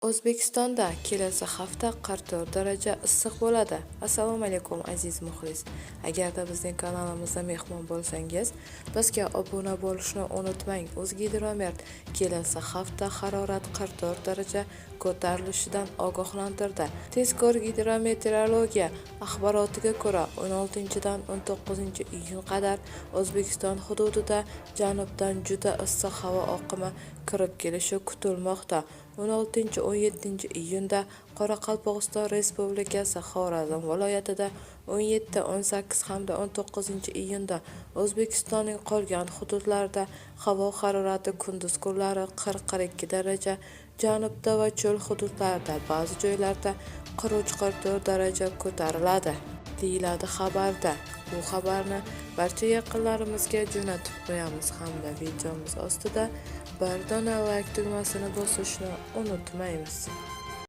O'zbekistonda kelasi hafta 44 daraja issiq bo'ladi. Assalomu alaykum aziz muxlis. Agarda bizning kanalimizda mehmon bo'lsangiz, bizga obuna bo'lishni unutmang. O'zgidromet kelasi hafta harorat 44 daraja ko'tarilishidan ogohlantirdi. Tezkor gidrometeorologiya axborotiga ko'ra 16dan 19 iyun qadar O'zbekiston hududida janubdan juda issiq havo oqimi kirib kelishi kutilmoqda. 16-17 iyunda Qoraqalpog'iston Respublikasi Xorazm viloyatida, 17, 18 hamda 19-iyunda O'zbekistonning qolgan hududlarida havo harorati kunduz kunlari 40-42 daraja, janubda va cho'l hududlarda ba'zi joylarda 43-44 daraja ko'tariladi, deyiladi xabarda. Bu xabarni barcha yaqinlarimizga jo'natib qo'yamiz hamda videomiz ostida bir dona like tugmasini bosishni unutmaymiz.